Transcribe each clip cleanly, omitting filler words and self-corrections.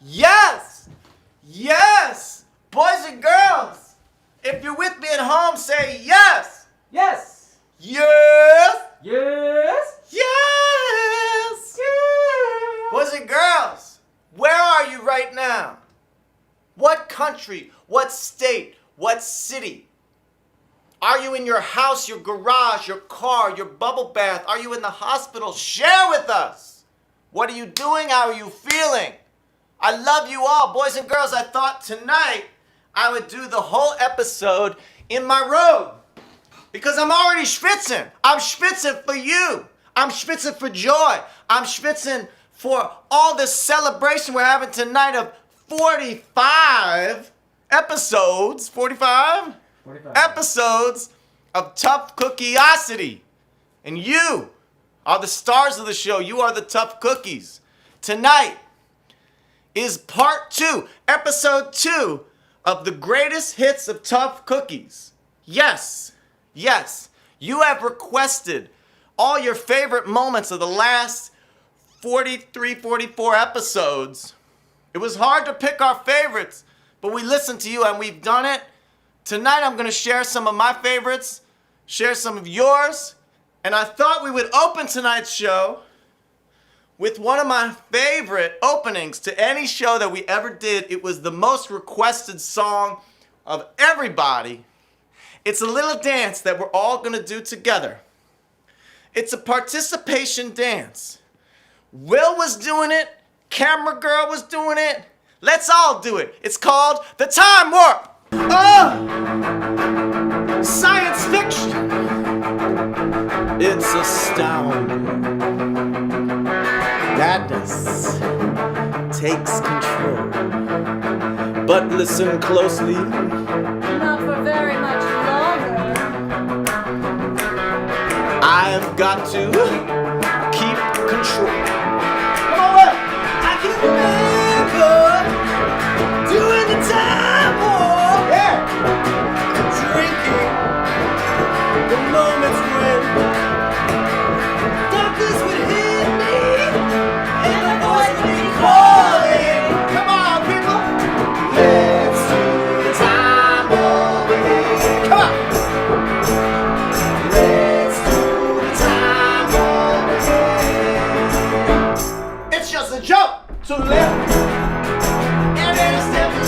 Yes! Yes! Boys and girls, if you're with me at home, say yes! Yes! Yes! Yes! Yes! Yes! Boys and girls, where are you right now? What country? What state? What city? Are you in your house, your garage, your car, your bubble bath? Are you in the hospital? Share with us! What are you doing? How are you feeling? I love you all. Boys and girls, I thought tonight I would do the whole episode in my robe. Because I'm already schwitzing. I'm schwitzing for you. I'm schwitzing for joy. I'm schwitzing for all this celebration we're having tonight of 45 episodes. 45? 45. Episodes of Tough Cookiosity. And you are the stars of the show. You are the tough cookies. Tonight is part 2, episode 2 of the greatest hits of Tough Cookies. Yes, you have requested all your favorite moments of the last 43, 44 episodes. It was hard to pick our favorites, but we listened to you and we've done it. Tonight I'm going to share some of my favorites, share some of yours, and I thought we would open tonight's show with one of my favorite openings to any show that we ever did. It was the most requested song of everybody. It's a little dance that we're all gonna do together. It's a participation dance. Will was doing it, Camera Girl was doing it. Let's all do it. It's called the Time Warp. Oh! Science fiction. It's astounding. Madness takes control. But listen closely. Not for very much longer. I've got to keep control. Come on, Will. I can remember doing the time warp. Yeah. Drinking the moments when darkness would hit me and the voice would be calling. Come on, people. Let's do the time warp again. Come on. Let's do the time warp again. It's just a joke to live. And then a step to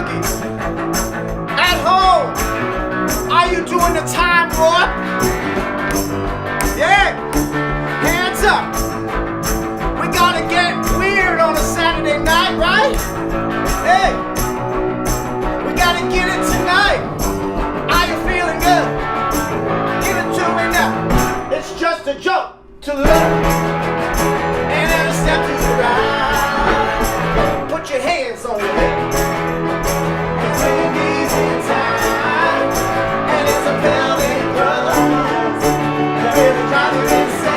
cookies. At home, are you doing the time warp? Yeah, hands up. We gotta get weird on a Saturday night, right? Hey, we gotta get it tonight. Are you feeling good? Give it to me now. It's just a joke to the left and then a step to the right. Put your hands on your head. It's an easy time, and it's a pelvic thrust. That really drives you insane.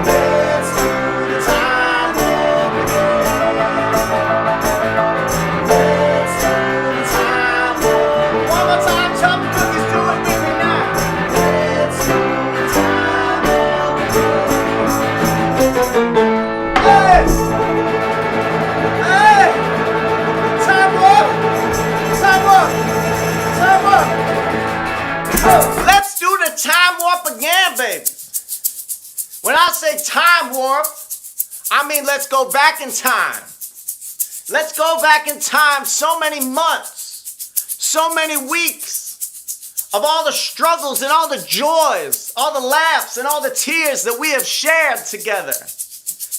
Let's do the time warp again. Let's do the time warp. One more time, Tough Cookies, do it with me now. Let's do the time warp again. Hey! Hey! Time warp! Time warp! Time warp! Oh, let's do the time warp again, baby. When I say time warp, I mean let's go back in time. Let's go back in time so many months, so many weeks of all the struggles and all the joys, all the laughs and all the tears that we have shared together.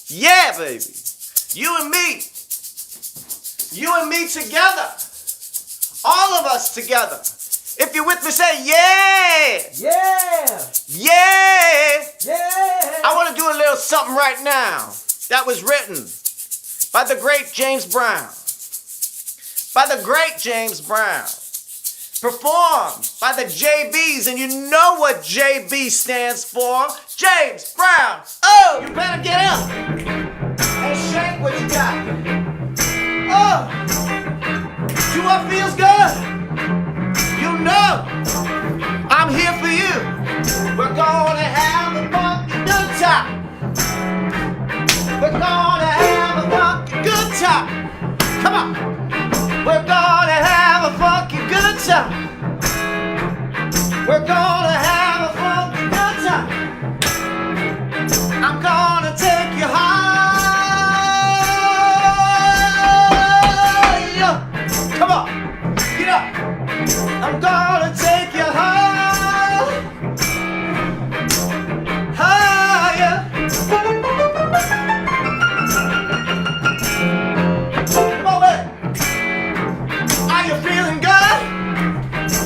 Yeah, baby. You and me. You and me together. All of us together. If you're with me, say yeah. Yeah. Yeah. Yeah. I want to do a little something right now that was written by the great James Brown. By the great James Brown. Performed by the JBs, and you know what JB stands for. James Brown. Oh, you better get up and shake what you got. Oh, do what feels good. You know I'm here for you. We're gonna have a funky good time. We're gonna have a funky good time. Come on. We're gonna have a funky good time. We're gonna have a funky good time. I'm gonna take you high. Come on. Get up. I'm gonna take you high. Higher. Come on, baby. Are you feeling good?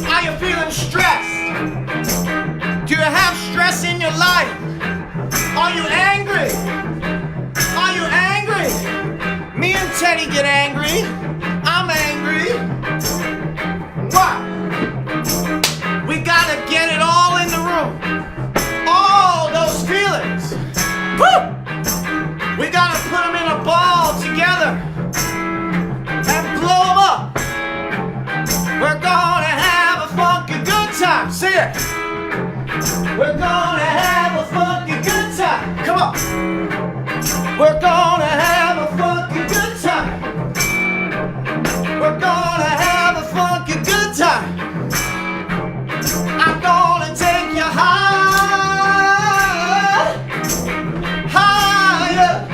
Are you feeling stressed? Do you have stress in your life? Are you angry? Are you angry? Me and Teddy get angry. I'm angry. Why? We gotta get it all in the room. All those feelings. Woo! We gotta put them in a ball together and blow them up. We're gonna have a funky good time. See it. We're gonna have a funky good time. Come on. We're gonna have a funky good time. We're gonna have a funky good time. I'm gonna take you high, higher.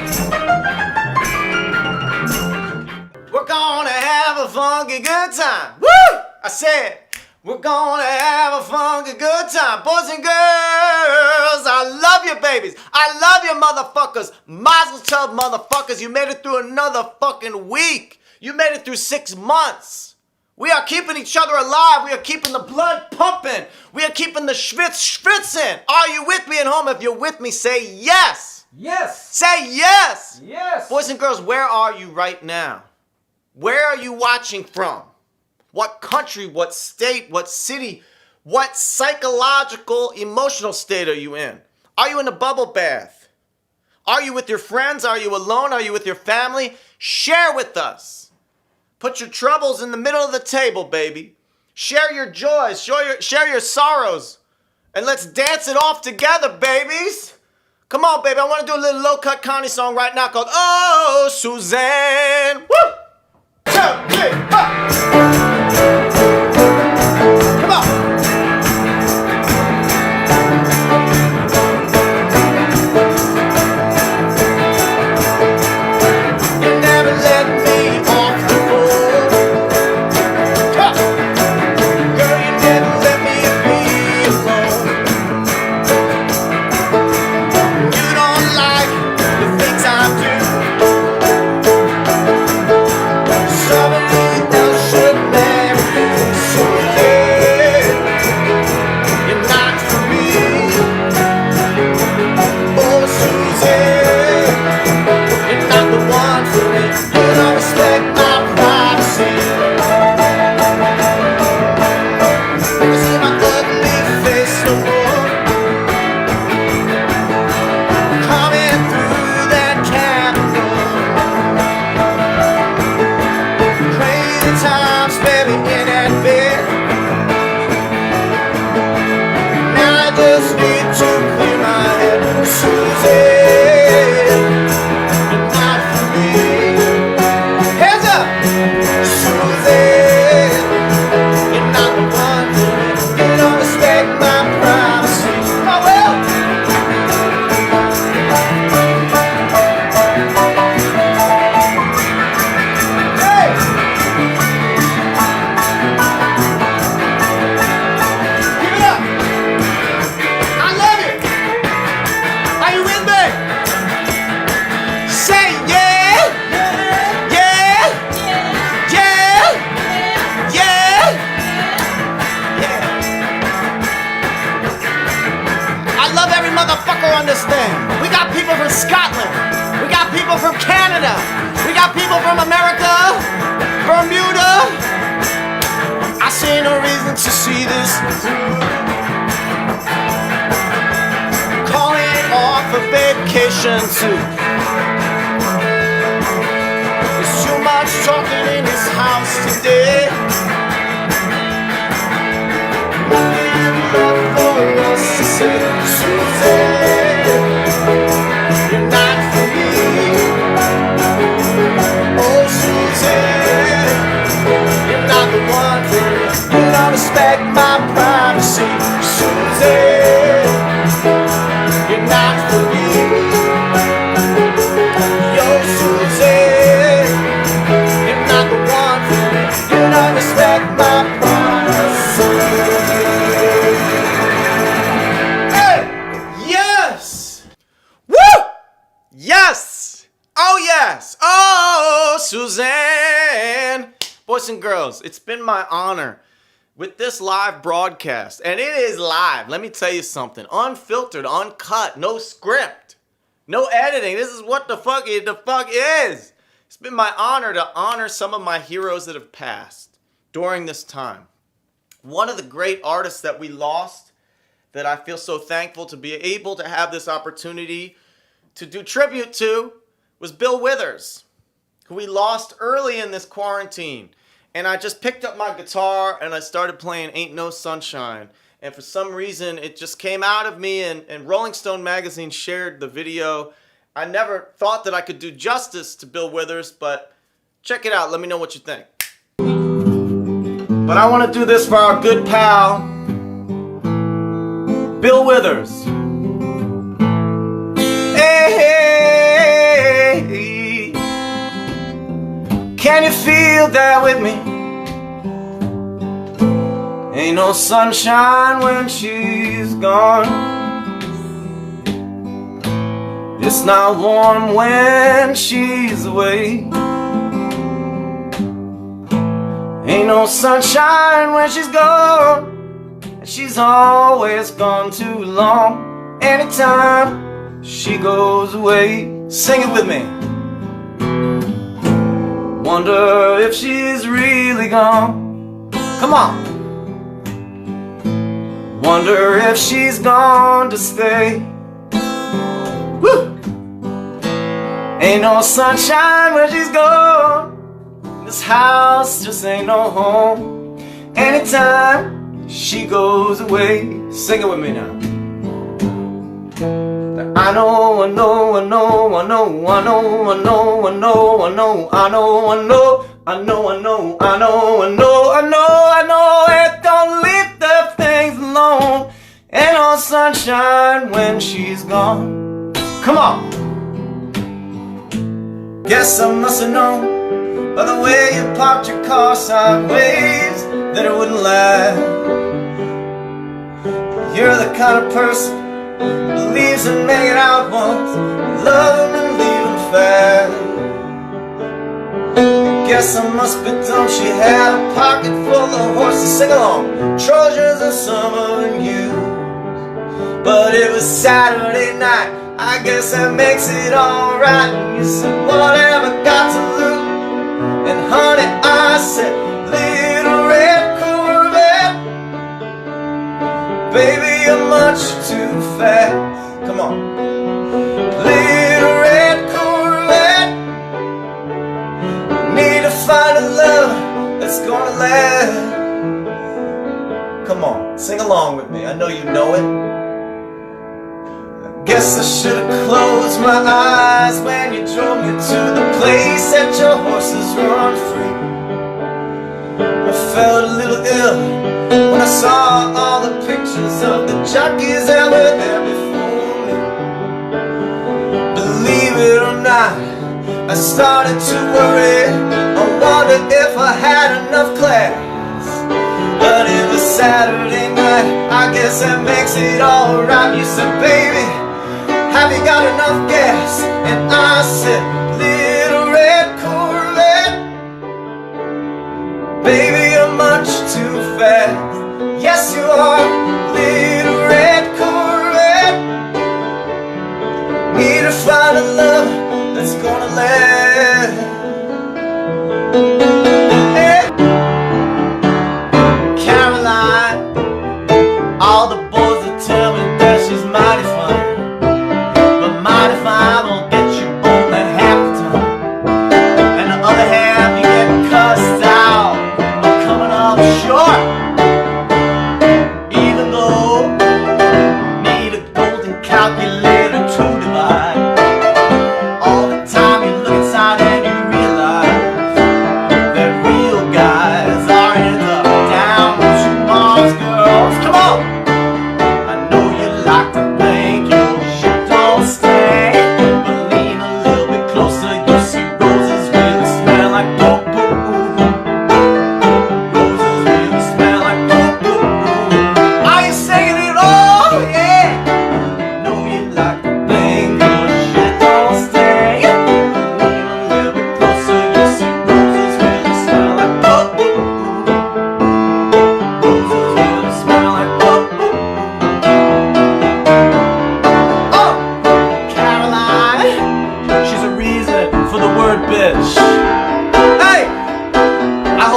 We're gonna have a funky good time. Woo! I said, we're gonna have a funky good time. Boys and girls, I love you babies. I love you motherfuckers. Mazel tov motherfuckers. You made it through another fucking week. You made it through 6 months. We are keeping each other alive. We are keeping the blood pumping. We are keeping the schwitzing. Are you with me at home? If you're with me, say yes. Yes. Say yes. Yes. Boys and girls, where are you right now? Where are you watching from? What country, what state, what city, what psychological, emotional state are you in? Are you in a bubble bath? Are you with your friends? Are you alone? Are you with your family? Share with us. Put your troubles in the middle of the table, baby. Share your joys, share your sorrows, and let's dance it off together, babies. Come on, baby. I want to do a little low-cut Connie song right now called Oh, Suzanne. Woo! 2, 3, 4. Come on. You never let me off vacation too. There's too much talking in this house today. Nothing left for us to say. Susan, you're not for me. Oh, Susan, you're not the one for me. You don't respect my privacy. Susan, you're not for me. Yo, Susan, you're not the one for me. You don't respect my privacy. Hey! Yes! Woo! Yes! Oh, yes! Oh, Suzanne! Boys and girls, it's been my honor with this live broadcast, and it is live. Let me tell you something. Unfiltered, uncut, no script, no editing. This is what the fuck is. It's been my honor to honor some of my heroes that have passed during this time. One of the great artists that we lost, that I feel so thankful to be able to have this opportunity to do tribute to, was Bill Withers, who we lost early in this quarantine. And I just picked up my guitar and I started playing Ain't No Sunshine. And for some reason, it just came out of me, and Rolling Stone magazine shared the video. I never thought that I could do justice to Bill Withers, but check it out. Let me know what you think. But I want to do this for our good pal, Bill Withers. Hey, can you feel that with me? Ain't no sunshine when she's gone. It's not warm when she's away. Ain't no sunshine when she's gone, and she's always gone too long. Anytime she goes away, sing it with me. Wonder if she's really gone. Come on. Wonder if she's gone to stay. Woo! Ain't no sunshine when she's gone. This house just ain't no home. Anytime she goes away, sing it with me now. I know, I know, I know, I know, I know, I know, I know, I know, I know, I know, I know, I know, I know, I know, I know, I know. It don't leave the things alone. Ain't no sunshine when she's gone. Come on. Guess I must have known by the way you parked your car sideways that it wouldn't last. You're the kind of person who believes in making out once, love them and leave them fast. Guess I must be dumb. She had a pocket full of horses. Sing along. Trojans and summer and you. But it was Saturday night, I guess that makes it alright. And you said, whatever got to lose. And honey, I said, little red Corvette, baby, you're much too fast. Come on. Little red Corvette, need to find a love that's gonna last. Come on, sing along with me. I know you know it. Guess I should have closed my eyes when you drove me to the place that your horses run free. I felt a little ill when I saw all the pictures of the jockeys that were there before me. Believe it or not, I started to worry. I wondered if I had enough class. But it was Saturday night, I guess that makes it alright. You said, baby, have you got enough gas? And I said, little red Corvette, baby, you're much too fast. Yes, you are, little red Corvette. Need to find a love that's gonna last. Hey. Caroline, all the boys that tell me that she's mighty fine. Mighty fine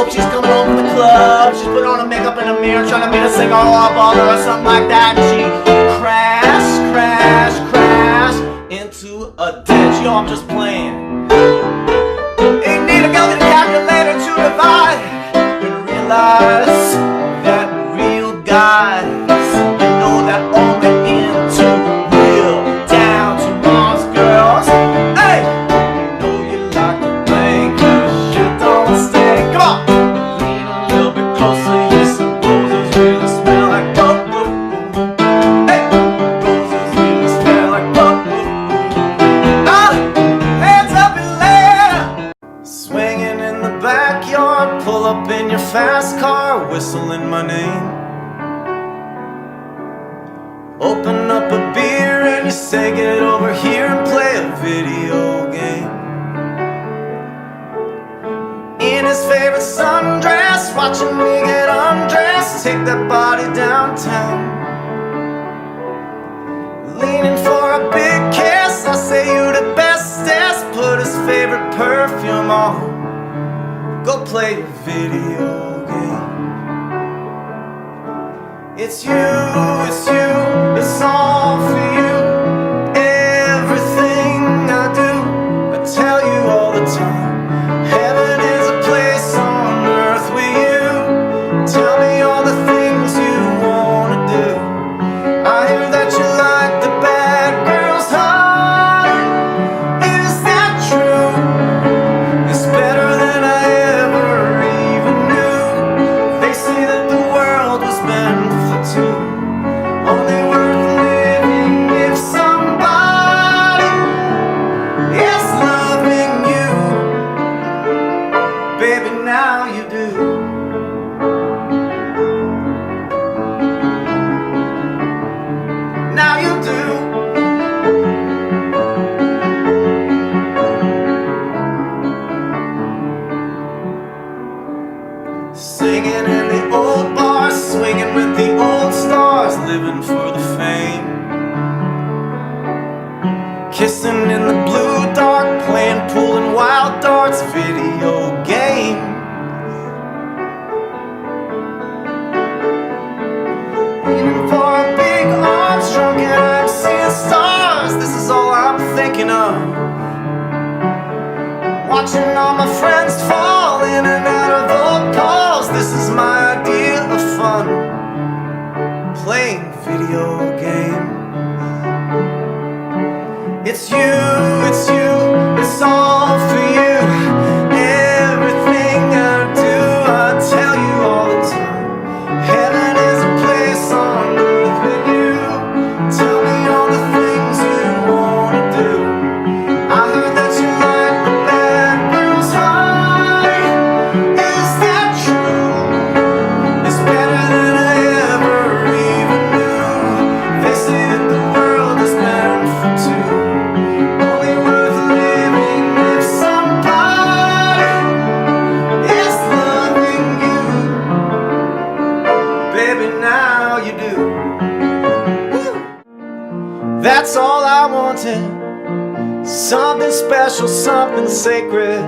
hope she's coming home from the club. She's putting on her makeup in the mirror, trying to meet a singer or a baller or something like that. And she crash into a ditch. Yo, I'm just playing. Ain't need a girl with a calculator to divide and realize that real guys, you know, that only into real down to Mars girls. Hey, you know you like to play 'cause shit don't stay. Come on, lean a little bit closer. Yes, roses really smell like bubble. Hey, roses really smell like bubble. Hands up in the air, swinging in the backyard. Pull up in your fast car, whistling my name. Open up a beer and you say get over here and play a video game. In his favorite sundress, watching me get undressed. Take that body downtown, leaning for a big kiss. I say you the bestest. Put his favorite perfume on, go play a video game. It's you, it's all for you. Everything I do, I tell you all the time. Heaven is a place on earth with you. Tell me all the things you wanna do. I hear that you like the bad girls hard. Is that true? It's better than I ever even knew. They say that the world was meant for two, only worth living if somebody is loving you. Baby, now you do. Now you do. Singing in the old bars, swinging with the old stars, living for the fame. Kissing in the blue dark, playing pool and wild darts, video game. Leaning for a big arms, drunk and I'm seeing stars. This is all I'm thinking of. Watching all my friends fall in and out of old calls. This is my idea of fun, playing video games. It's you, it's all for you. Everything I do, I tell you all the time. Heaven is a place on earth with you. Tell me all the things you wanna do. I heard that you like the bad girls high. Is that true? It's better than I ever even knew. They say that the world is meant for two, only worth living if somebody is loving you. Baby, now you do. Woo! That's all I wanted. Something special, something sacred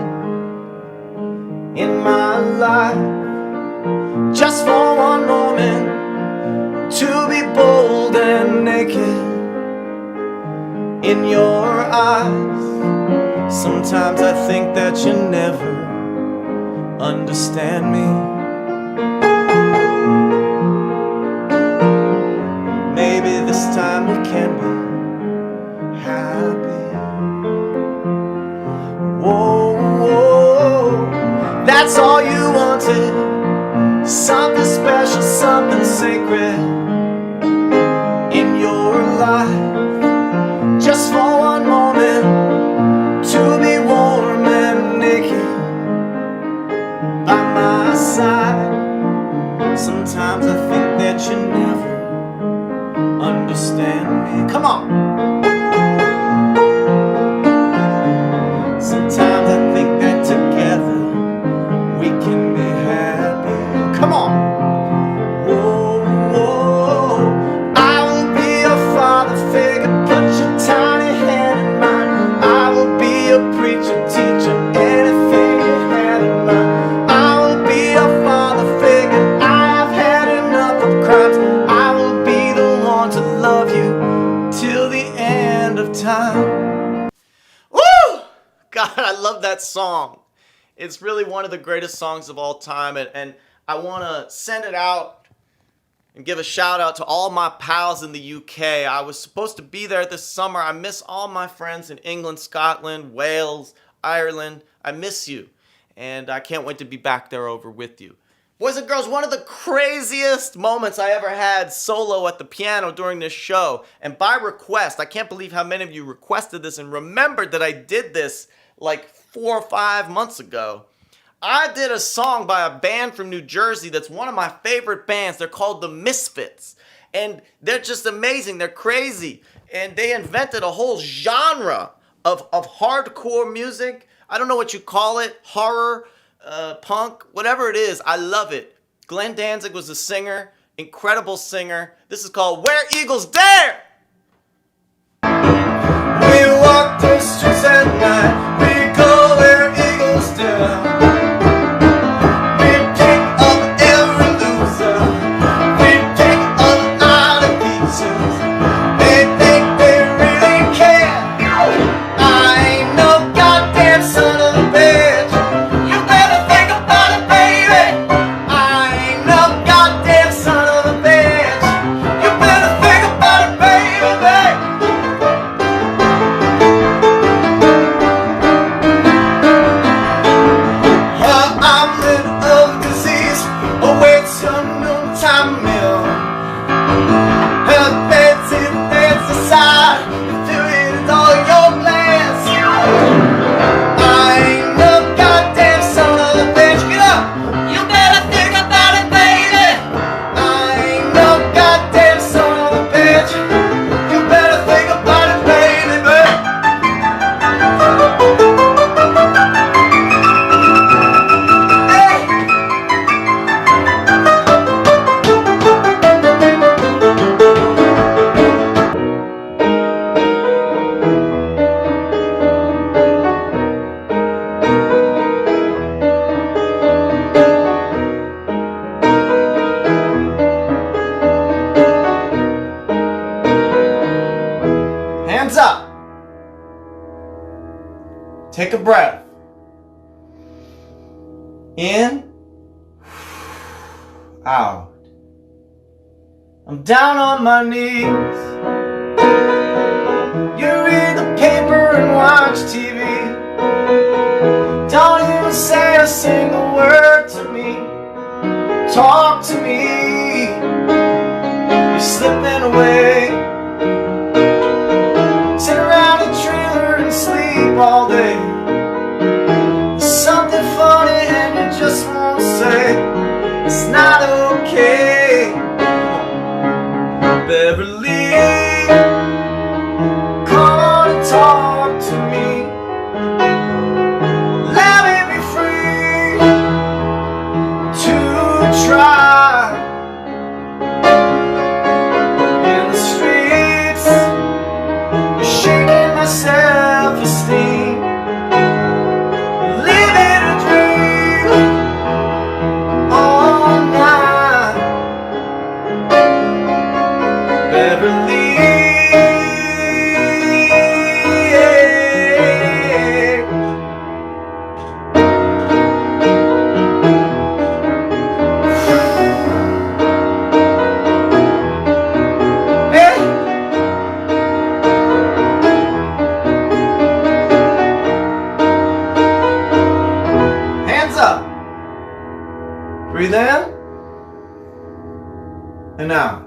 in my life. Just for one moment, to be bold and naked in your eyes. Sometimes I think that you never understand me. Maybe this time we can be happy. Whoa, whoa, that's all you wanted. Something special, something sacred in your life. Just for one moment, to be warm and naked by my side. Sometimes I think that you never understand me. Come on. Sometimes I think that together we can be happy. Come on. Whoa, whoa. I will be your father figure. Put your tiny hand in mine. I will be your preacher, teacher, anything you had in mind. I will be song. It's really one of the greatest songs of all time, and I want to send it out and give a shout out to all my pals in the UK. I was supposed to be there this summer. I miss all my friends in England, Scotland, Wales, Ireland. I miss you, and I can't wait to be back there over with you. Boys and girls, one of the craziest moments I ever had solo at the piano during this show, and by request, I can't believe how many of you requested this and remembered that I did this like 4 or 5 months ago. I did a song by a band from New Jersey that's one of my favorite bands. They're called The Misfits, and they're just amazing. They're crazy, and they invented a whole genre of hardcore music. I don't know what you call it, horror, punk, whatever it is. I love it. Glenn Danzig was the singer, incredible singer. This is called Where Eagles Dare! We walk the streets at night, we go where eagles dare. We pick up every loser, we pick up all the pieces. They think they really care. I ain't no goddamn son of a bitch. You better think about it, baby. I ain't no goddamn son of a bitch. You better think about it, baby. I'm rid of disease, awaits unknown time mill. Her bed's in beds aside, doing all your plans. I ain't no goddamn son of a bitch. Get up! You better think about it, baby. I ain't no goddamn son of a bitch. You better think about it, baby. Hands up. Take a breath. In. Out. I'm down on my knees. You read the paper and watch TV. Don't even say a single word to me. Talk to me. You're slipping away. Sit around a trailer and sleep all day. There's something funny and you just won't say it's not okay. Beverly, come on and talk to me. Let me be free to try. In the streets, shaking my self-esteem, living a dream all night. Beverly, breathe in and out.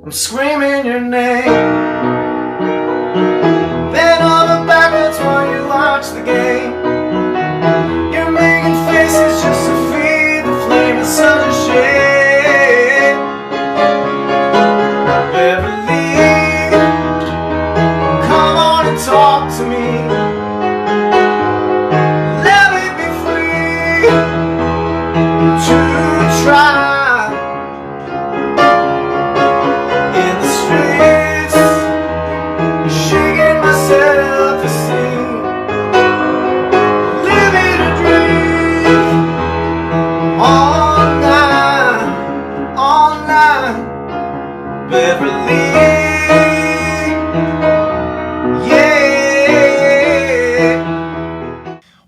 I'm screaming your name. Bend over backwards while you watch the game. You're making faces just to feed the flame. It's such a shame. Beverly, come on and talk to me. To try in the streets, shaking my self-esteem,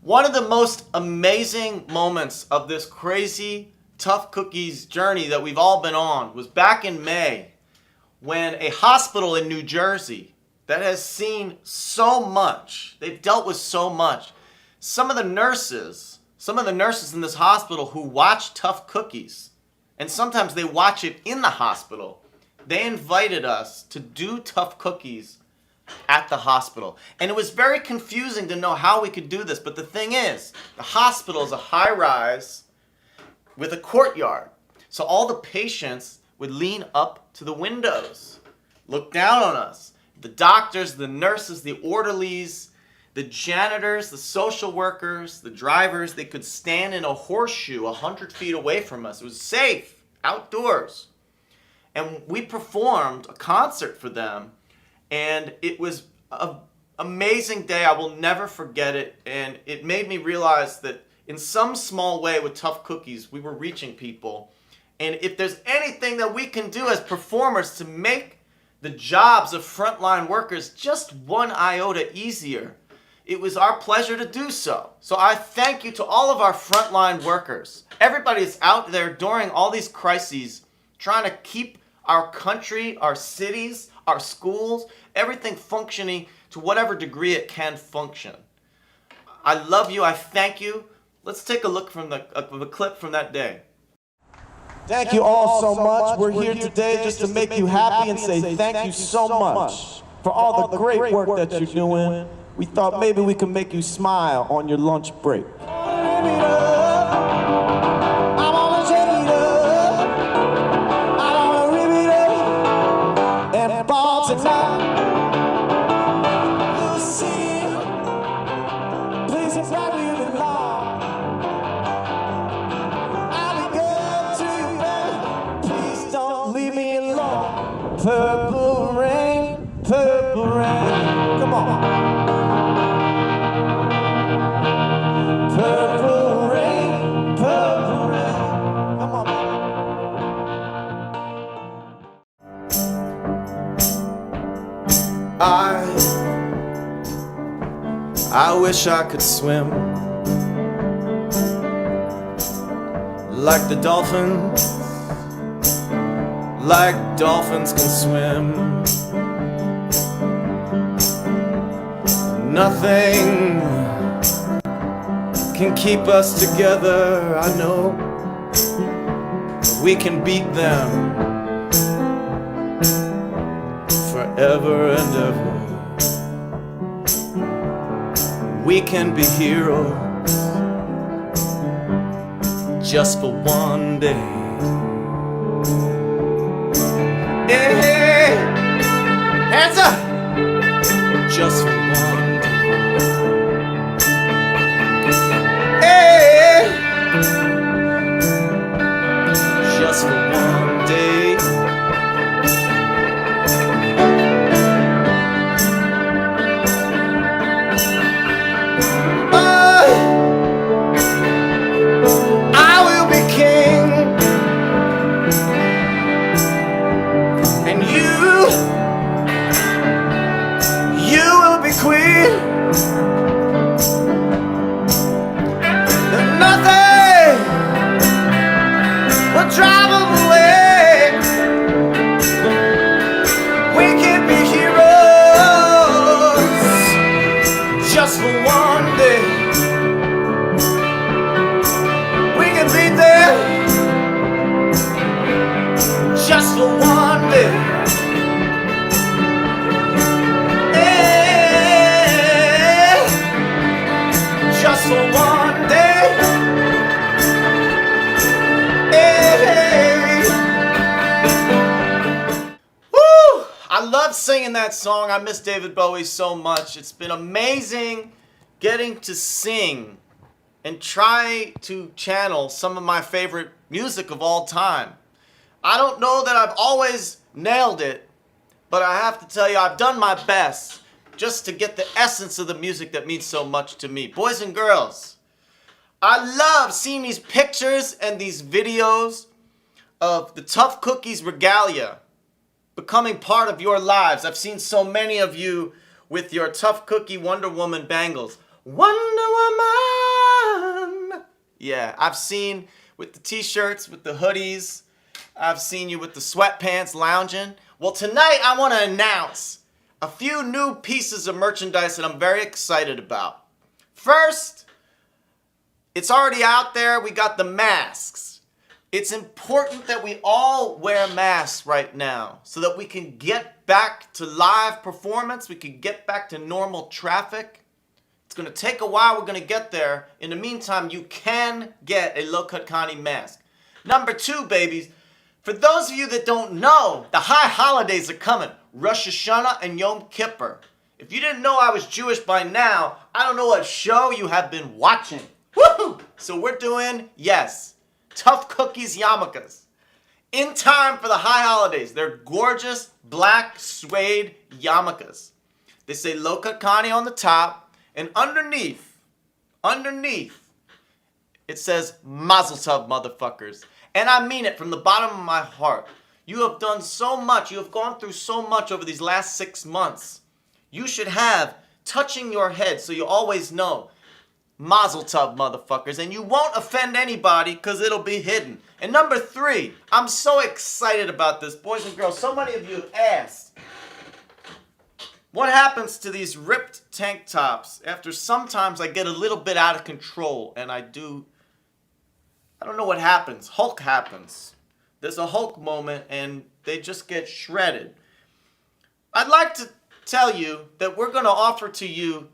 One of the most amazing moments of this crazy Tough Cookies journey that we've all been on was back in May when a hospital in New Jersey that has seen so much, they've dealt with so much, some of the nurses in this hospital who watch Tough Cookies, and sometimes they watch it in the hospital, they invited us to do Tough Cookies at the hospital. And it was very confusing to know how we could do this, but the thing is, the hospital is a high-rise with a courtyard. So all the patients would lean up to the windows, look down on us. The doctors, the nurses, the orderlies, the janitors, the social workers, the drivers, they could stand in a horseshoe 100 feet away from us. It was safe, outdoors. And we performed a concert for them, and it was an amazing day. I will never forget it, and it made me realize that in some small way with Tough Cookies, we were reaching people. And if there's anything that we can do as performers to make the jobs of frontline workers just one iota easier, it was our pleasure to do so. So I thank you to all of our frontline workers. Everybody is out there during all these crises trying to keep our country, our cities, our schools, everything functioning to whatever degree it can function. I love you. I thank you. Let's take a look from a clip from that day. Thank you all so much. We're here today just to make you happy and say thank you so much for all the great work that you're doing. We thought maybe we could make you smile on your lunch break. Purple rain, come on. Purple rain, come on. I wish I could swim like the dolphins. Like dolphins can swim. Nothing can keep us together, I know. We can beat them forever and ever. We can be heroes just for one day. Hey, hands up! Just for one day. Hey, just for one day. I will be king. Queen, and nothing will drive them away. We can be heroes just for one day. We can beat them just for one day. Just for one day. Hey. Woo! I love singing that song. I miss David Bowie so much. It's been amazing getting to sing and try to channel some of my favorite music of all time. I don't know that I've always nailed it, but I have to tell you I've done my best just to get the essence of the music that means so much to me. Boys and girls, I love seeing these pictures and these videos of the Tough Cookies regalia becoming part of your lives. I've seen so many of you with your Tough Cookie Wonder Woman bangles. Wonder Woman! Yeah, I've seen with the t-shirts, with the hoodies. I've seen you with the sweatpants lounging. Well, tonight I want to announce a few new pieces of merchandise that I'm very excited about. First, it's already out there. We got the masks. It's important that we all wear masks right now so that we can get back to live performance. We can get back to normal traffic. It's going to take a while. We're going to get there. In the meantime, you can get a Low Cut Connie mask. Number 2, babies. For those of you that don't know, the high holidays are coming. Rosh Hashanah and Yom Kippur. If you didn't know I was Jewish by now, I don't know what show you have been watching. Woohoo! So we're doing, yes, Tough Cookies yarmulkes. In time for the high holidays. They're gorgeous black suede yarmulkes. They say Low Cut Connie on the top, and underneath, it says Mazel Tov, motherfuckers. And I mean it from the bottom of my heart. You have done so much. You have gone through so much over these last 6 months. You should have touching your head so you always know Mazel Tov, motherfuckers. And you won't offend anybody because it'll be hidden. And number 3, I'm so excited about this, boys and girls. So many of you have asked, what happens to these ripped tank tops after sometimes I get a little bit out of control and I don't know what happens. Hulk happens. There's a Hulk moment and they just get shredded. I'd like to tell you that we're going to offer to you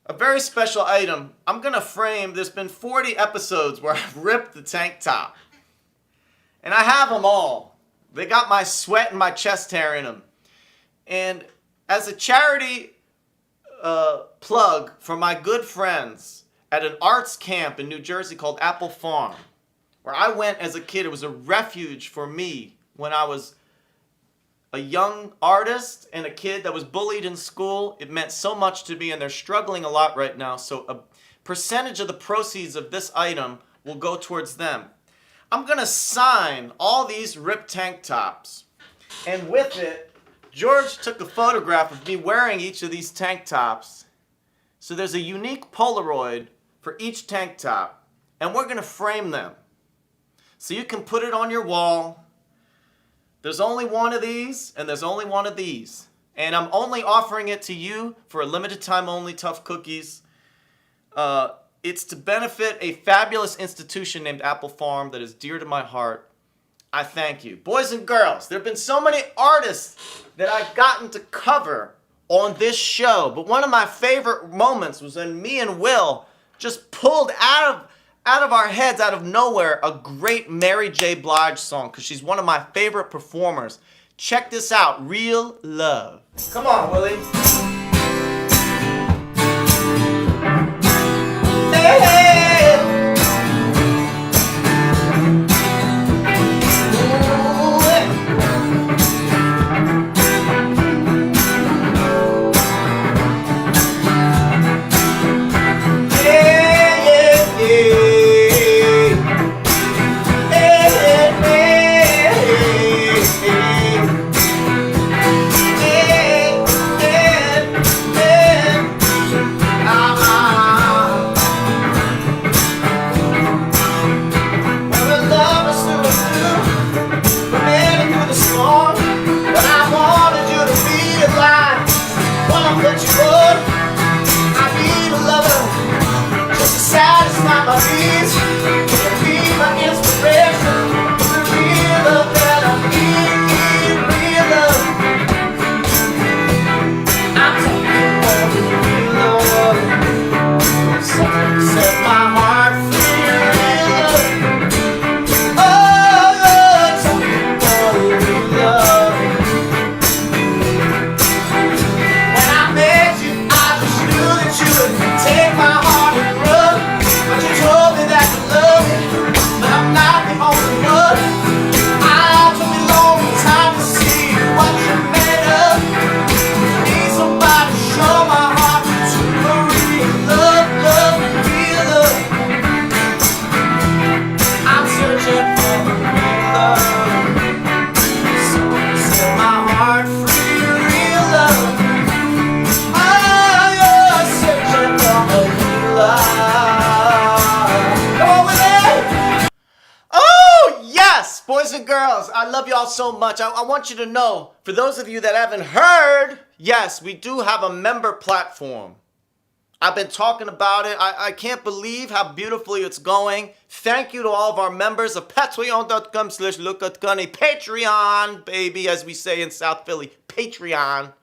a very special item. I'm going to frame, there's been 40 episodes where I've ripped the tank top. And I have them all. They got my sweat and my chest hair in them. And as a charity plug for my good friends at an arts camp in New Jersey called Apple Farm, where I went as a kid. It was a refuge for me when I was a young artist and a kid that was bullied in school. It meant so much to me, and they're struggling a lot right now. So a percentage of the proceeds of this item will go towards them. I'm going to sign all these ripped tank tops. And with it, George took a photograph of me wearing each of these tank tops. So there's a unique Polaroid for each tank top. And we're going to frame them. So you can put it on your wall. There's only one of these, and there's only one of these. And I'm only offering it to you for a limited time only, Tough Cookies. It's to benefit a fabulous institution named Apple Farm that is dear to my heart. I thank you. Boys and girls, there have been so many artists that I've gotten to cover on this show. But one of my favorite moments was when me and Will just pulled out of our heads, out of nowhere, a great Mary J. Blige song, because she's one of my favorite performers. Check this out, Real Love. Come on, Willie. Hey, hey. girls, I love y'all so much. I want you to know, for those of you that haven't heard, yes, we do have a member platform. I've been talking about it. I can't believe how beautifully it's going. Thank you to all of our members of patreon.com/lookatgunny. Patreon, baby, as we say in South Philly. Patreon.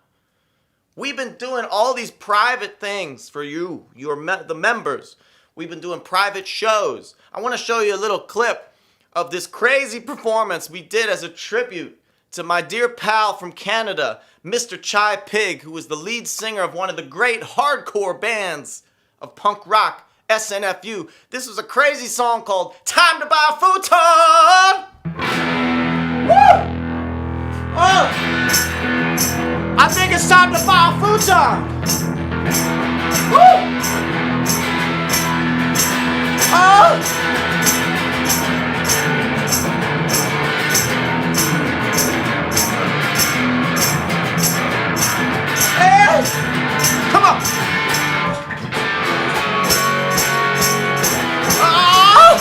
We've been doing all these private things for you, the members. We've been doing private shows. I want to show you a little clip of this crazy performance we did as a tribute to my dear pal from Canada, Mr. Chai Pig, who was the lead singer of one of the great hardcore bands of punk rock, SNFU. This was a crazy song called Time to Buy a Futon! Woo! Oh! I think it's time to buy a futon! Woo! Oh! Hey! Come on! Oh!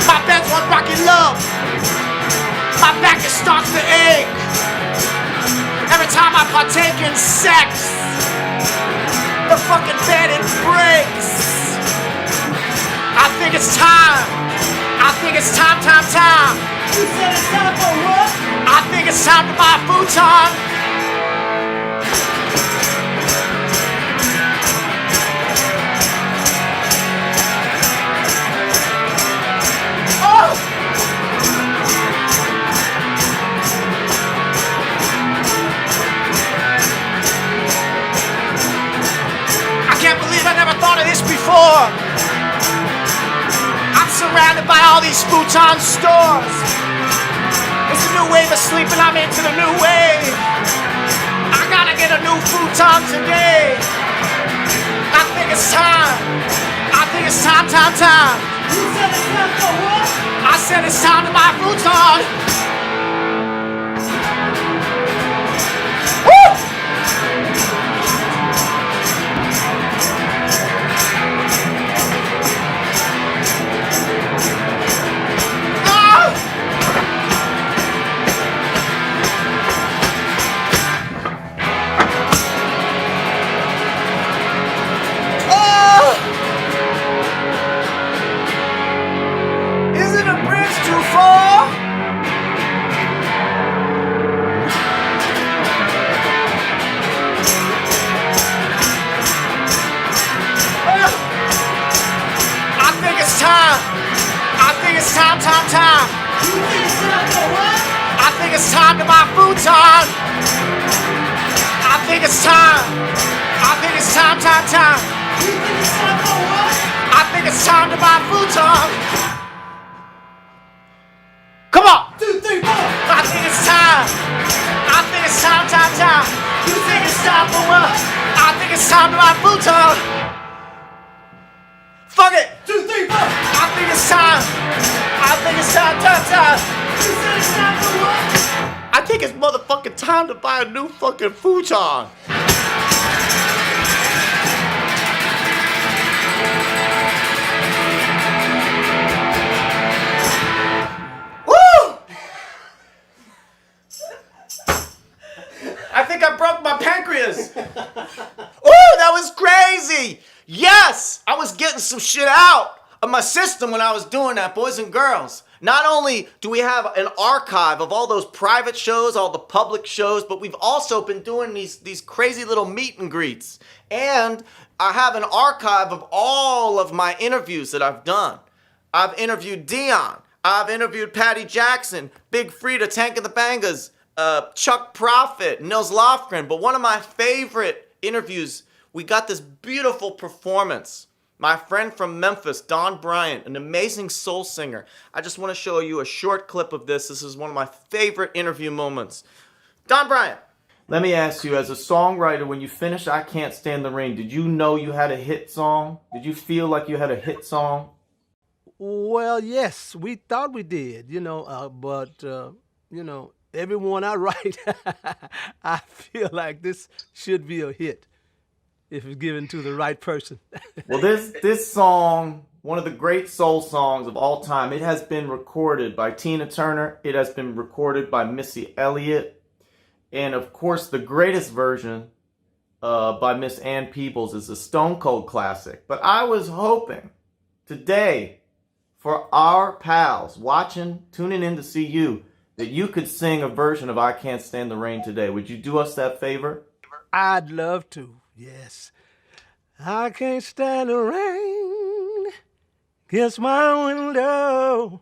My bed's one rocky love. My back it starts to ache every time I partake in sex. The fucking bed it breaks. I think it's time. I think it's time. You said it's time for what? I think it's time to buy a futon. Oh! I can't believe I never thought of this before. I'm surrounded by all these futon stores. It's a new wave of sleeping, I'm into the new wave. I gotta get a new futon today. I think it's time. I think it's time. You said it's time for what? I said it's time to buy a futon. Woo! Isn't a bridge too far? I think it's time. I think it's time. You think it's time for what? I think it's time to buy a futon. I think it's time. I think it's time. You think it's time for what? I think it's time to buy a futon. Come on. 2, 3, 4. I think it's time. I think it's time. You think it's time for what? I think it's time to buy a futon. Fuck it. 2, 3, 4. I think it's time. I think it's time. You said it's time for what? I think it's motherfucking time to buy a new fucking futon. Woo! I think I broke my pancreas. Ooh, that was crazy. Yes, I was getting some shit out of my system when I was doing that, boys and girls. Not only do we have an archive of all those private shows, all the public shows, but we've also been doing these crazy little meet and greets. And I have an archive of all of my interviews that I've done. I've interviewed Dion. I've interviewed Patty Jackson, Big Frida, Tank and the Bangas, Chuck Prophet, Nils Lofgren. But one of my favorite interviews, we got this beautiful performance. My friend from Memphis, Don Bryant, an amazing soul singer. I just want to show you a short clip of this. This is one of my favorite interview moments. Don Bryant. Let me ask you, as a songwriter, when you finished I Can't Stand the Rain, did you know you had a hit song? Did you feel like you had a hit song? Well, yes, we thought we did, but everyone I write, I feel like this should be a hit if it's given to the right person. Well, this song one of the great soul songs of all time. It has been recorded by Tina Turner. It has been recorded by Missy Elliott. And of course, the greatest version by Miss Ann Peebles is a Stone Cold classic. But I was hoping today for our pals watching, tuning in to see you, that you could sing a version of I Can't Stand the Rain today. Would you do us that favor? I'd love to, yes. I can't stand the rain against my window,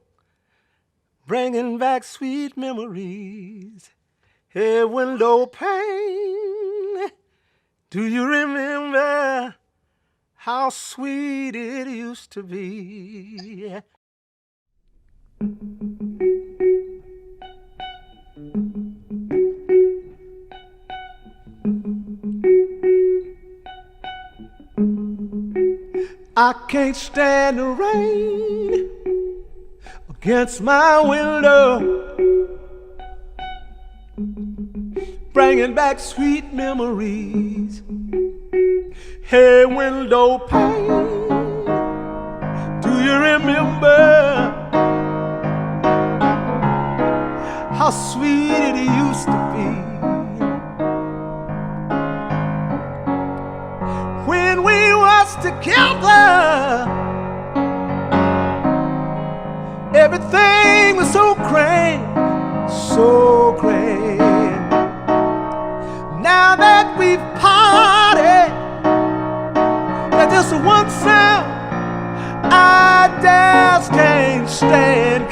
bringing back sweet memories. Hey, window pane, do you remember how sweet it used to be? I can't stand the rain against my window, bringing back sweet memories. Hey, window pane, do you remember how sweet it used to be when we was together? Everything was so grand, so grand. Now that we've parted, there's just one sound I just can't stand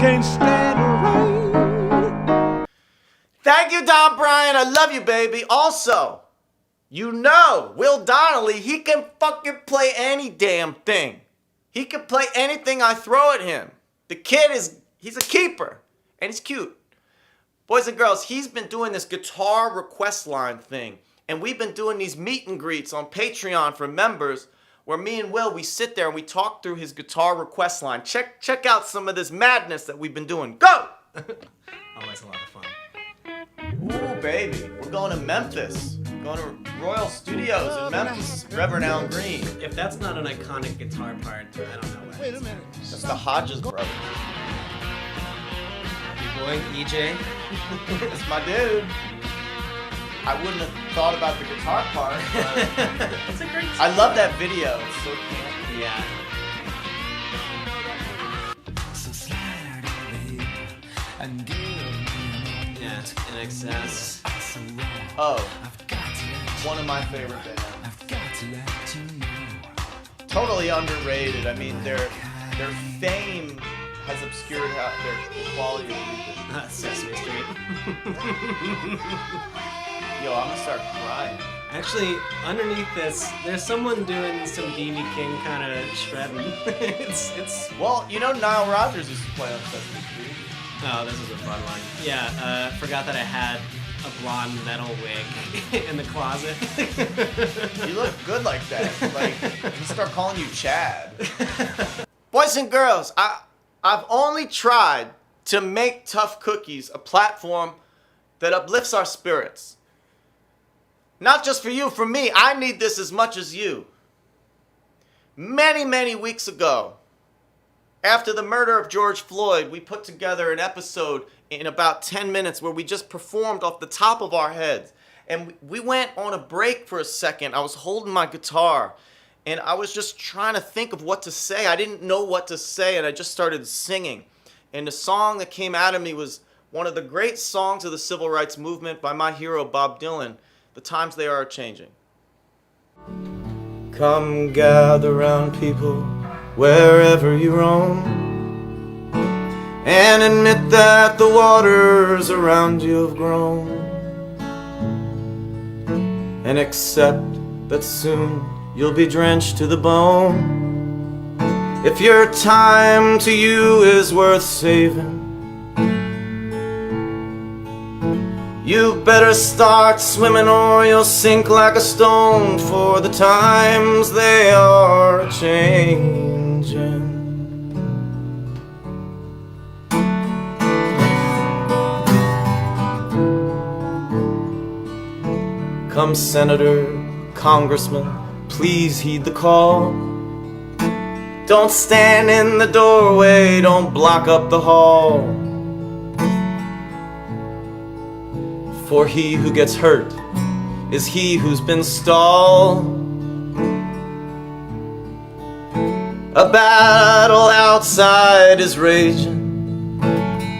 the rain. Thank you, Don Bryan. I love you, baby. Also, you know, Will Donnelly, he can fucking play any damn thing. He can play anything I throw at him. The kid he's a keeper, and he's cute. Boys and girls, he's been doing this guitar request line thing, and we've been doing these meet and greets on Patreon for members, where me and Will, we sit there and we talk through his guitar request line. Check out some of this madness that we've been doing. Go! Always a lot of fun. Ooh, baby, we're going to Memphis. We're going to Royal Studios in Memphis. Reverend Al Green. If that's not an iconic guitar part, I don't know what. Wait a minute. That's the Hodges brothers. Your boy, EJ. That's my dude. I wouldn't have thought about the guitar part, but It's a great song. I love that video. It's so cool. Yeah. Yeah, in excess. Oh, one of my favorite bands. Totally underrated. I mean, their fame has obscured their quality of music. Sesame Street. Yo, I'm gonna start crying. Actually, underneath this, there's someone doing some B.B. King kind of shredding. it's. Well, you know, Nile Rodgers used to play on Sesame Street. Oh, this is a fun one. Yeah, forgot that I had a blonde metal wig in the closet. You look good like that. Like, you start calling you Chad. Boys and girls, I've only tried to make Tough Cookies a platform that uplifts our spirits. Not just for you, for me. I need this as much as you. Many, many weeks ago, after the murder of George Floyd, we put together an episode in about 10 minutes where we just performed off the top of our heads. And we went on a break for a second. I was holding my guitar, and I was just trying to think of what to say. I didn't know what to say, and I just started singing. And the song that came out of me was one of the great songs of the civil rights movement by my hero, Bob Dylan, The Times They Are Changing. Come gather round, people, wherever you roam, and admit that the waters around you have grown, and accept that soon you'll be drenched to the bone. If your time to you is worth saving, you better start swimming or you'll sink like a stone, for the times they are changing. Come senator, congressman, please heed the call. Don't stand in the doorway, don't block up the hall. For he who gets hurt is he who's been stalled. A battle outside is raging.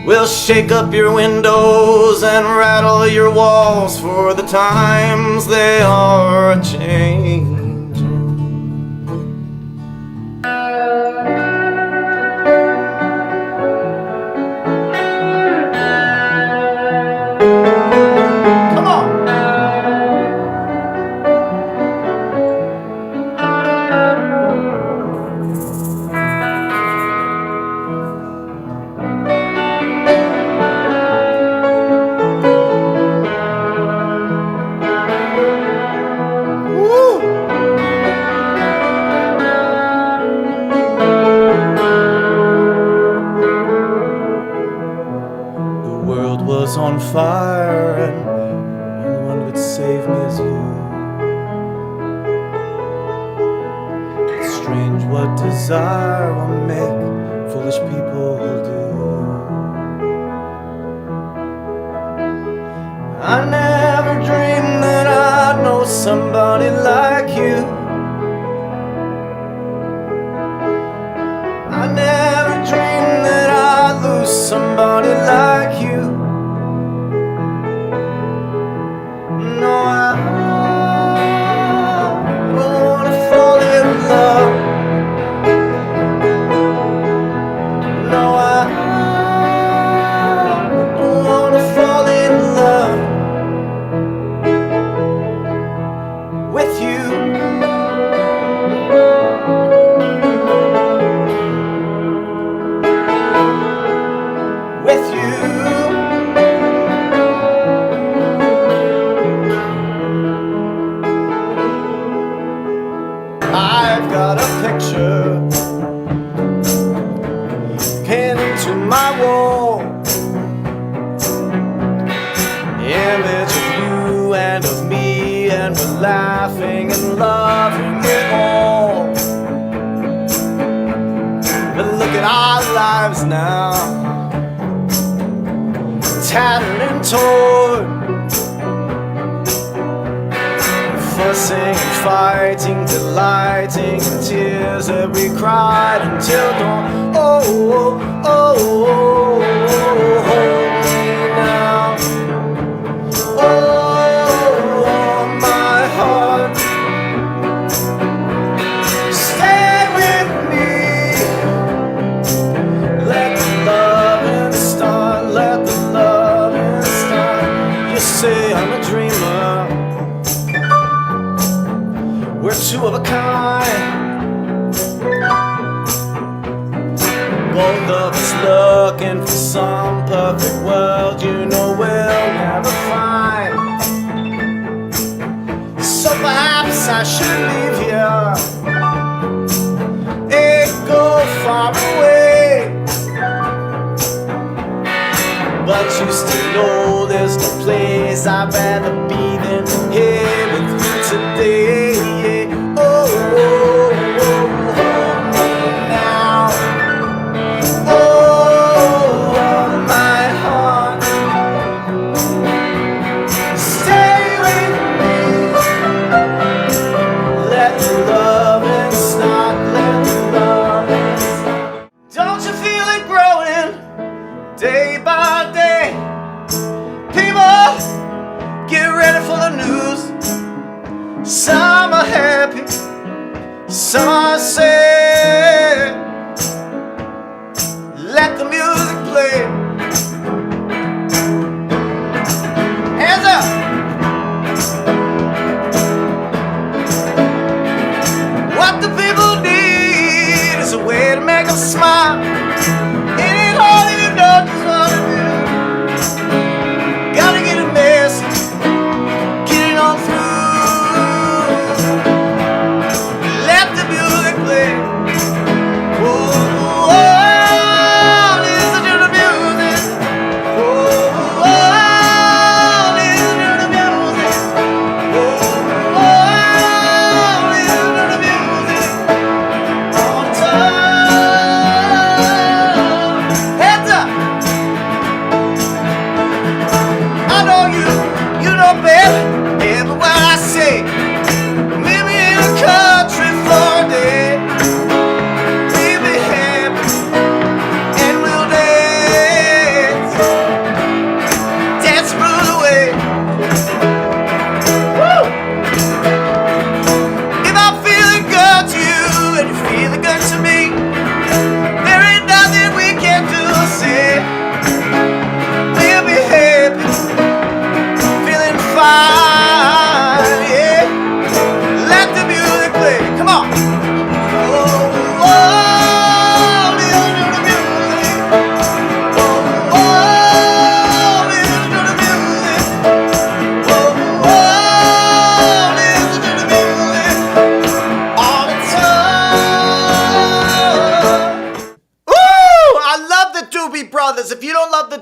We'll shake up your windows and rattle your walls, for the times they are a-changing. Come on! Woo! The world was on fire and no one could save me as you. It's strange what desire will make foolish people do. I never dreamed that I'd know somebody like you. I never dreamed that I'd lose somebody like you. No, I don't wanna fall in love. No, I don't wanna fall in love with you. With you. I've got a picture pinned to my wall, image of you and of me, and we're laughing and loving it all. But look at our lives now, tattered and torn, fussing and fighting, delighting in tears that we cried until dawn. Oh, oh, oh, oh, oh, hold me now. Oh, my heart, stay with me. Let the loving start, let the loving start. You say I'm a dreamer, we're two of a kind. Both of us looking for some perfect world you know we'll never find. So perhaps I should leave here and go far away. But you still know there's no place I'd rather be than here with you today. Oh, oh, oh, hold me now. Oh, my heart, stay with me. Let the loving start, let the loving start. Don't you feel it growing day by day? People, get ready for the news. Some are happy, some are sad. Let the music play. Hands up. What the people need is a way to make them smile. It ain't hard if you know just what to do. Gotta get a message, get it on through. Let the music play.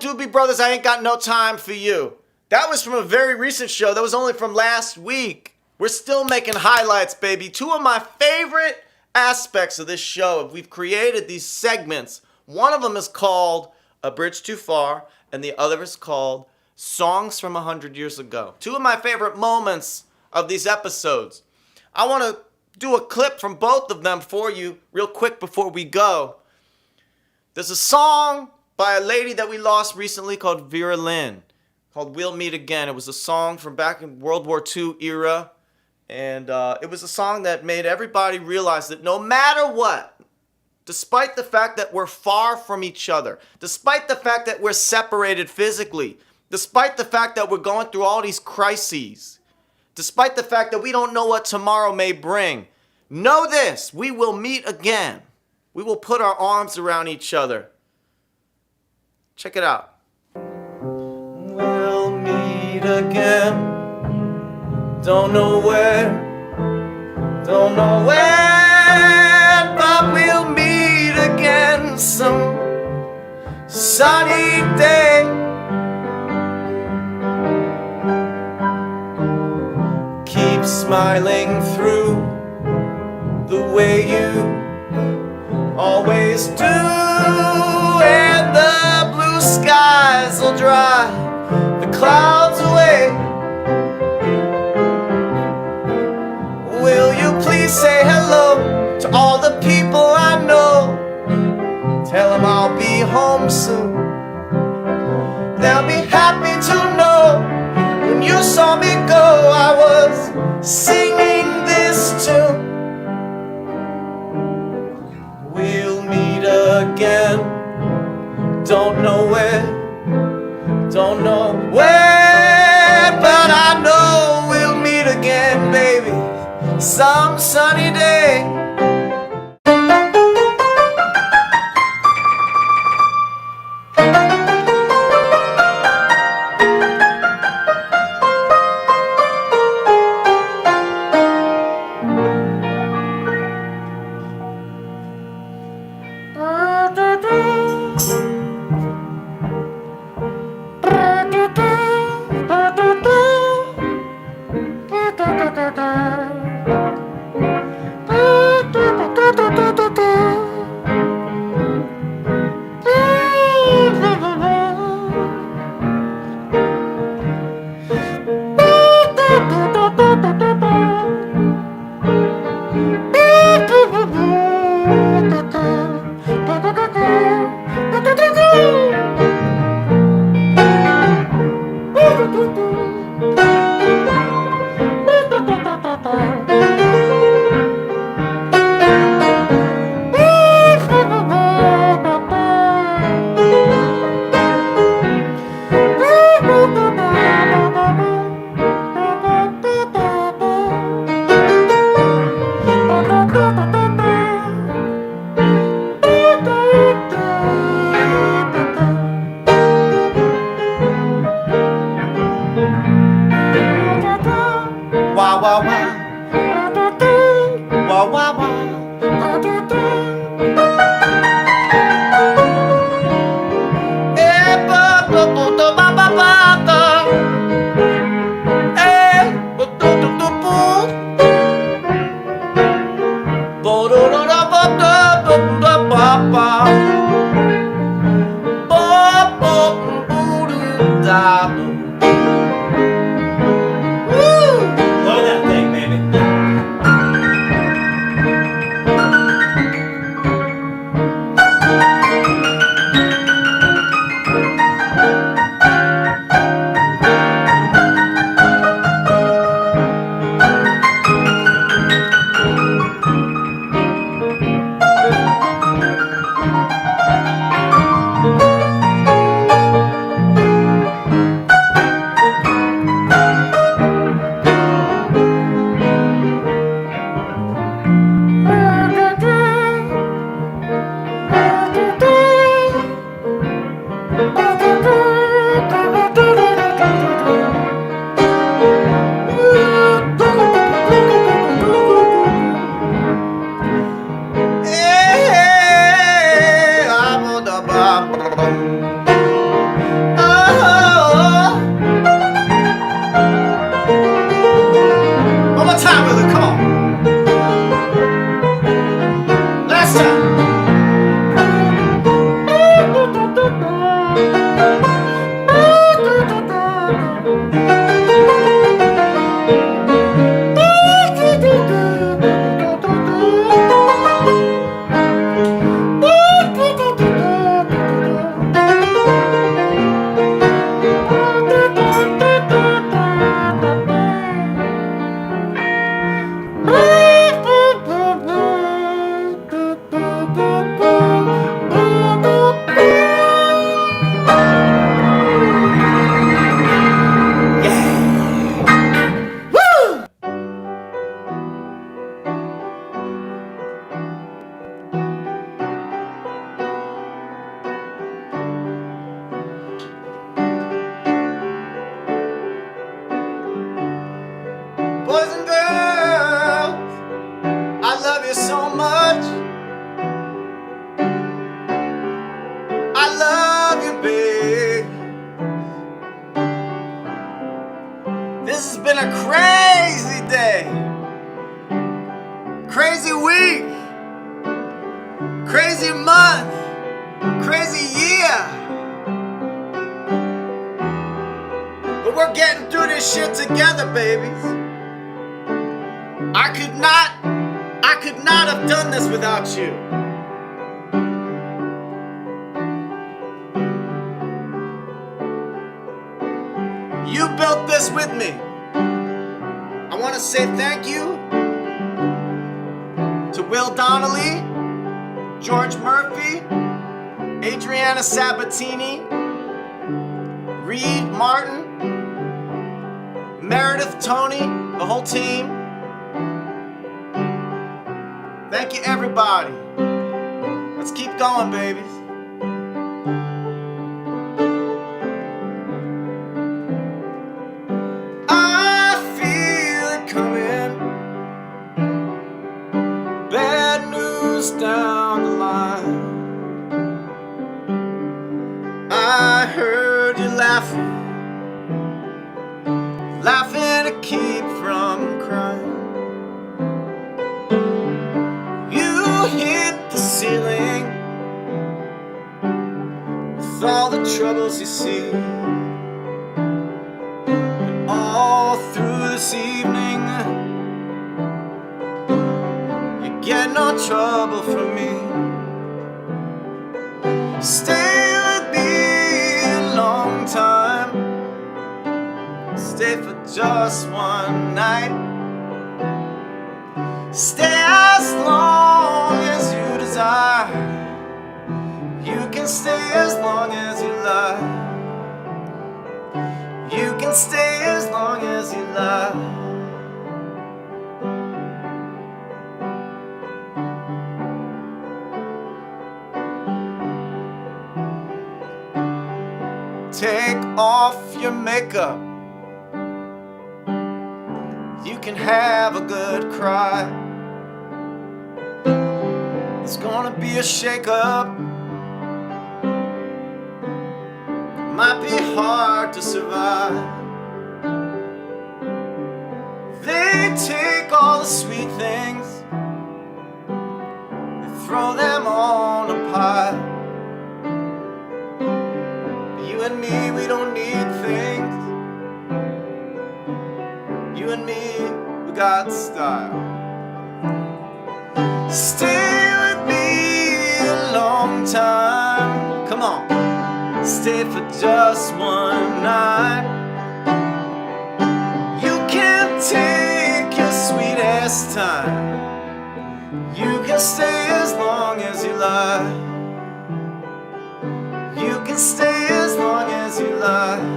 Doobie Brothers, I Ain't Got No Time For You. That was from a very recent show. That was only from last week. We're still making highlights, baby. Two of my favorite aspects of this show, we've created these segments. One of them is called A Bridge Too Far, and the other is called Songs from 100 Years Ago. Two of my favorite moments of these episodes. I want to do a clip from both of them for you real quick before we go. There's a song by a lady that we lost recently called Vera Lynn, called We'll Meet Again. It was a song from back in World War II era, and it was a song that made everybody realize that no matter what, despite the fact that we're far from each other, despite the fact that we're separated physically, despite the fact that we're going through all these crises, despite the fact that we don't know what tomorrow may bring, know this, we will meet again. We will put our arms around each other. Check it out. We'll meet again. Don't know where, don't know when, but we'll meet again some sunny day. Keep smiling through the way you always do, and the blue skies will drive the clouds away. Will you please say hello to all the people I know? Tell them I'll be home soon. They'll be happy to know when you saw me go, I was singing this tune. We'll meet again. Don't know where, don't know where, but I know we'll meet again, baby, some sunny day. Wah wah wah, wah wah wah. Eh, ba ba ba ba ba ba ba ba. Eh, ba ba ba ba ba. Ba da da da ba da ba ba ba ba. Ba ba ba da ba. Blow that thing, baby. through this shit together, babies. I could not have done this without you. You built this with me. I want to say thank you to Will Donnelly, George Murphy, Adriana Sabatini, Reed Martin, Meredith, Tony, the whole team. Thank you, everybody. Let's keep going, babies. I feel it coming. Bad news down the line. I heard you laughing to keep from crying. You hit the ceiling with all the troubles you see. And all through this evening, you get no trouble from me. Stay with me a long time. Stay for just one night. Stay as long as you desire. You can stay as long as you like. You can stay as long as you like. Take off your makeup. You can have a good cry. It's gonna be a shake-up. Might be hard to survive. They take all the sweet things, they throw them on a pile. You and me, we don't need things. You and me, we got style. Stay with me a long time. Come on, stay for just one night. You can take your sweetest time. You can stay as long as you like. You can stay as long as you like.